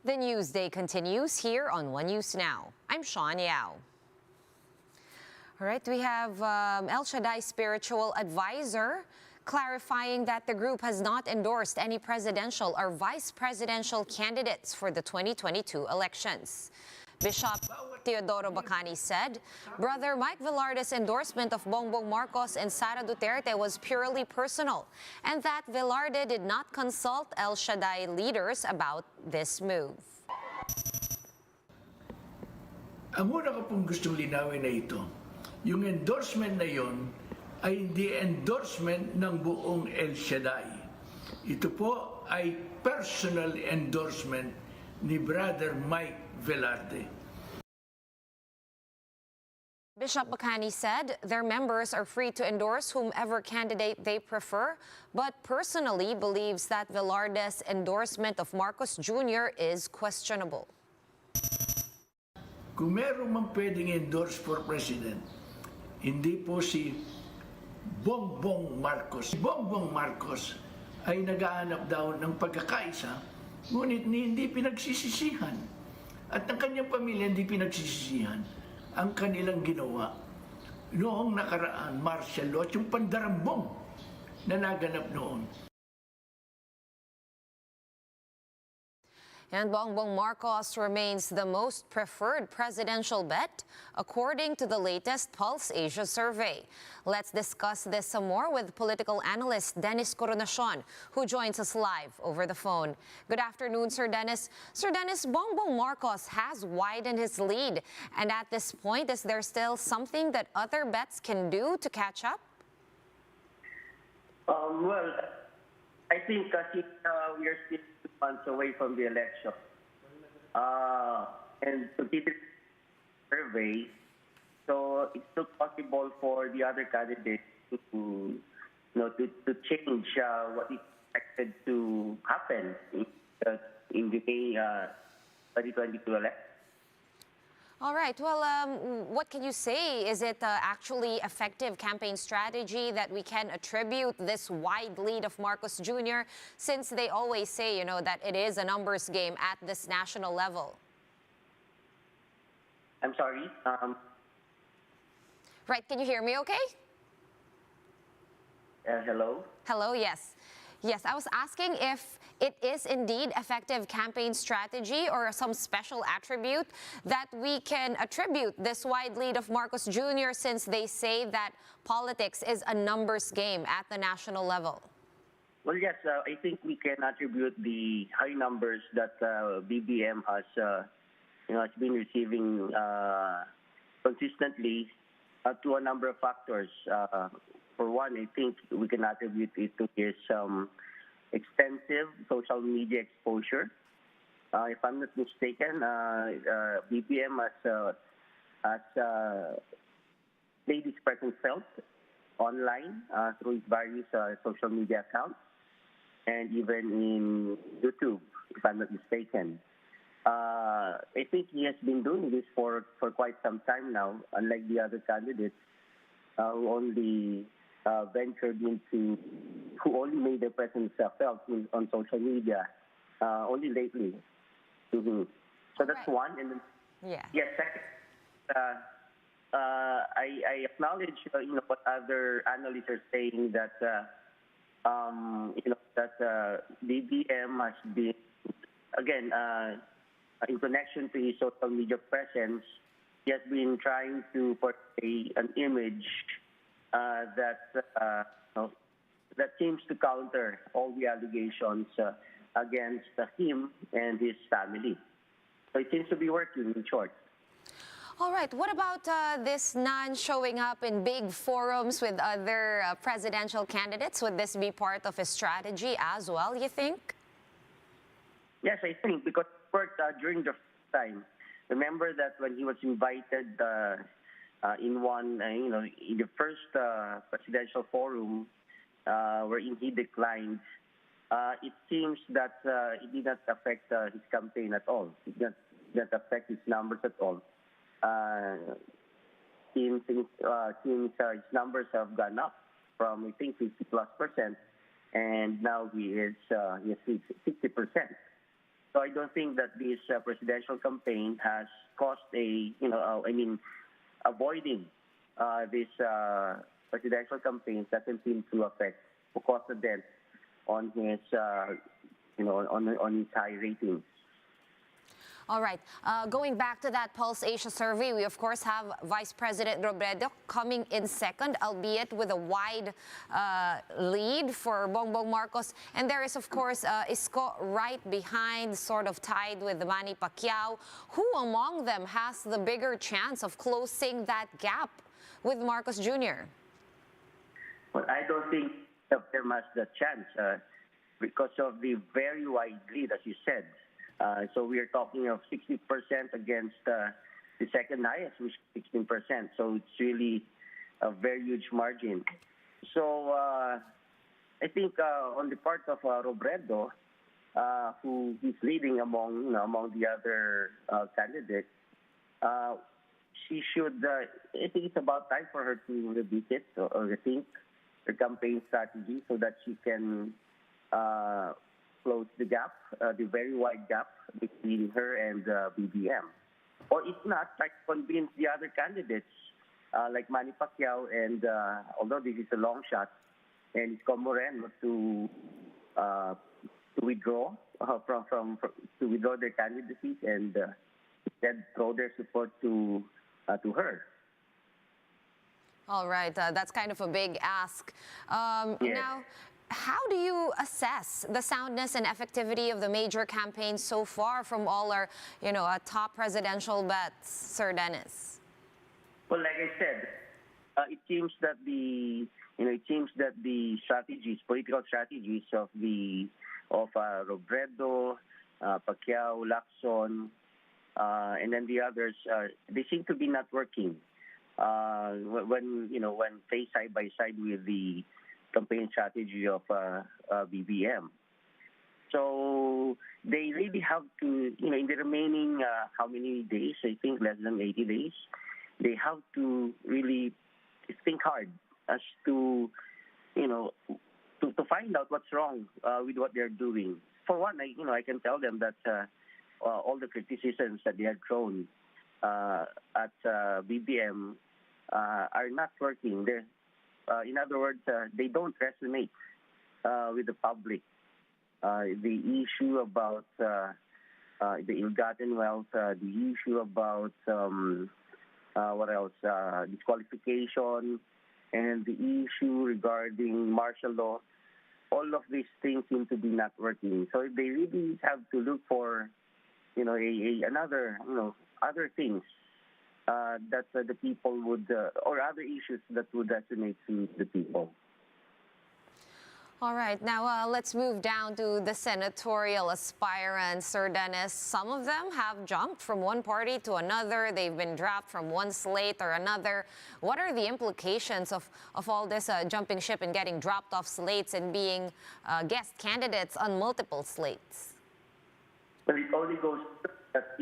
The Newsday continues here on One News Now. I'm Sean Yao. All right, we have El Shaddai spiritual advisor clarifying that the group has not endorsed any presidential or vice presidential candidates for the 2022 elections. Bishop Teodoro Bacani said Brother Mike Velarde's endorsement of Bongbong Marcos and Sara Duterte was purely personal, and that Velarde did not consult El Shaddai leaders about this move. Ang una ko pong gustong linawin na ito, yung endorsement na yon ay hindi endorsement ng buong El Shaddai. Ito po ay personal endorsement ni Brother Mike Velarde. Bishop Bacani said their members are free to endorse whomever candidate they prefer, but personally believes that Velarde's endorsement of Marcos Jr. is questionable. Kung meron man pwedeng endorse for president, hindi po si Bongbong Marcos. Bongbong Marcos ay naghahanap daw ng pagkakaisa, ngunit hindi pinagsisisihan. At ang kanyang pamilya hindi pinagsisisihan ang kanilang ginawa noong nakaraan martial law at yung pandarambong na naganap noon. And Bongbong Marcos remains the most preferred presidential bet, according to the latest Pulse Asia survey. Let's discuss this some more with political analyst Dennis Coronacion, who joins us live over the phone. Good afternoon, Sir Dennis. Sir Dennis, Bongbong Marcos has widened his lead. And at this point, is there still something that other bets can do to catch up? Well, I think we are still 2 months away from the election. And to keep it survey, so it's still possible for the other candidates to change what is expected to happen in the May 2022 election. All right. Well, what can you say? Is it actually effective campaign strategy that we can attribute this wide lead of Marcos Jr., since they always say, that it is a numbers game at this national level? I'm sorry. Right. Can you hear me okay? Hello? Hello, yes. Yes, I was asking if it is indeed effective campaign strategy or some special attribute that we can attribute this wide lead of Marcos Jr., since they say that politics is a numbers game at the national level. Well, yes, I think we can attribute the high numbers that BBM has been receiving consistently to a number of factors. For one, I think we can attribute it to his extensive social media exposure. If I'm not mistaken, BBM has made his presence felt online through his various social media accounts and even in YouTube, if I'm not mistaken. I think he has been doing this for quite some time now, unlike the other candidates who only who only made their presence felt on social media only lately. Mm-hmm. So that's one. And then, yes, second, I acknowledge what other analysts are saying, that that BBM has been, again, in connection to his social media presence, he has been trying to portray an image that seems to counter all the allegations against him and his family. So it seems to be working, in short. All right. What about this non-showing up in big forums with other presidential candidates? Would this be part of a strategy as well, you think? Yes, I think, because it worked during the first time. Remember that when he was invited in the first presidential forum, wherein he declined, it seems that it did not affect his campaign at all. It did not affect his numbers at all. Since his numbers have gone up from, I think, 50+%, and now he is 60%. So I don't think that this presidential campaign has caused avoiding this presidential campaign doesn't seem to affect or cause a dent on his, on his high ratings. All right. Going back to that Pulse Asia survey, we of course have Vice President Robredo coming in second, albeit with a wide lead for Bongbong Marcos. And there is of course Isko right behind, sort of tied with Manny Pacquiao. Who among them has the bigger chance of closing that gap with Marcos Jr.? Well, I don't think there has the chance because of the very wide lead, as you said. So we are talking of 60% against the second highest, which is 16%. So it's really a very huge margin. So I think on the part of Robredo, who is leading among the other candidates, she should. I think it's about time for her to revisit or rethink her campaign strategy so that she can close the gap, the very wide gap between her and BBM. Or if not, try to convince the other candidates like Manny Pacquiao and, although this is a long shot, and Isko Moreno to withdraw to withdraw their candidacies and instead throw their support to her. All right, that's kind of a big ask. Now, how do you assess the soundness and effectivity of the major campaigns so far from all our, top presidential bets, Sir Dennis? Well, like I said, it seems that the strategies, political strategies of Robredo, Pacquiao, Lacson, and then the others, they seem to be not working. When faced side by side with the campaign strategy of BBM. So they really have to, in the remaining, how many days? I think less than 80 days. They have to really think hard as to, to find out what's wrong with what they're doing. For one, I can tell them that all the criticisms that they had thrown at BBM are not working. In other words, they don't resonate with the public. The issue about the ill-gotten wealth, the issue about what else? Disqualification, and the issue regarding martial law. All of these things seem to be not working. So they really have to look for, other things that the people would, or other issues that would resonate to the people. All right, now let's move down to the senatorial aspirants, Sir Dennis. Some of them have jumped from one party to another. They've been dropped from one slate or another. What are the implications of all this jumping ship and getting dropped off slates and being guest candidates on multiple slates? Well, it only goes that,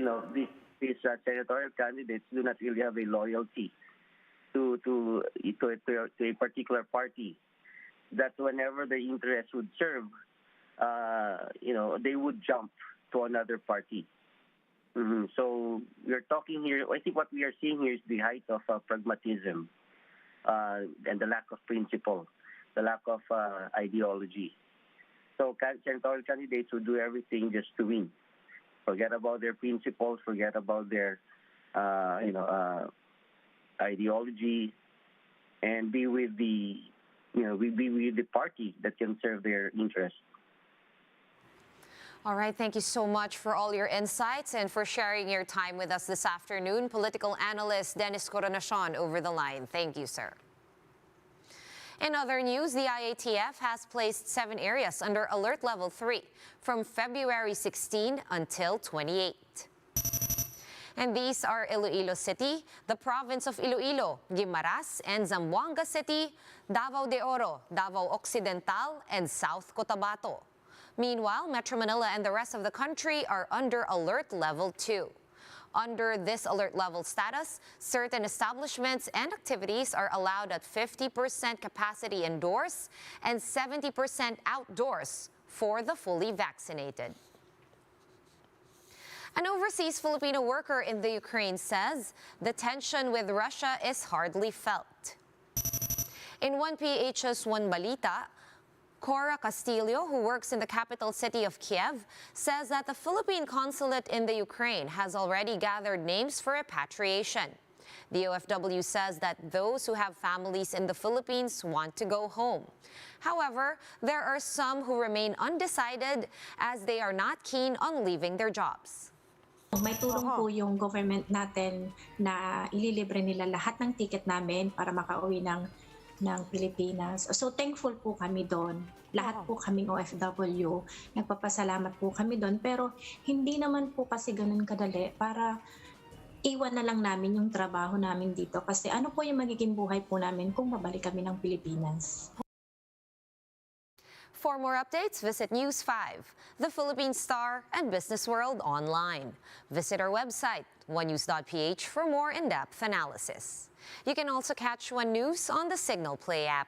these senatorial candidates do not really have a loyalty to a particular party. That whenever the interest would serve, they would jump to another party. So we're talking here, I think what we are seeing here is the height of pragmatism and the lack of principle, the lack of ideology. So senatorial candidates would do everything just to win. Forget about their principles, forget about their, ideology, and be with the party that can serve their interests. All right, thank you so much for all your insights and for sharing your time with us this afternoon. Political analyst Dennis Coronacion over the line. Thank you, sir. In other news, the IATF has placed 7 areas under Alert Level 3 from February 16 until 28. And these are Iloilo City, the province of Iloilo, Guimaras, and Zamboanga City, Davao de Oro, Davao Occidental, and South Cotabato. Meanwhile, Metro Manila and the rest of the country are under Alert Level 2. Under this alert level status, certain establishments and activities are allowed at 50% capacity indoors and 70% outdoors for the fully vaccinated. An overseas Filipino worker in the Ukraine says the tension with Russia is hardly felt. In 1PH's One Balita, Cora Castillo, who works in the capital city of Kiev, says that the Philippine consulate in the Ukraine has already gathered names for repatriation. The OFW says that those who have families in the Philippines want to go home. However, there are some who remain undecided as they are not keen on leaving their jobs. May tulong po yung government natin na ililibre nila lahat ng ticket namin para makauwi ng Pilipinas. So thankful po kami doon. Lahat po kaming OFW. Nagpapasalamat po kami doon. Pero hindi naman po kasi ganun kadali para iwan na lang namin yung trabaho namin dito. Kasi ano po yung magiging buhay po namin kung babalik kami ng Pilipinas. For more updates, visit News 5, the Philippine Star, and Business World online. Visit our website, onenews.ph, for more in-depth analysis. You can also catch One News on the Signal Play app.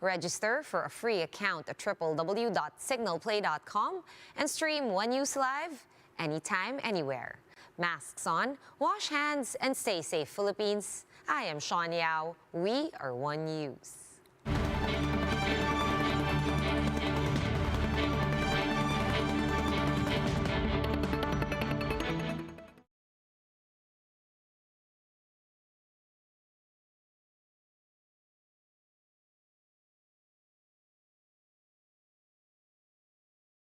Register for a free account at www.signalplay.com and stream One News live anytime, anywhere. Masks on, wash hands, and stay safe, Philippines. I am Sean Yao. We are One News.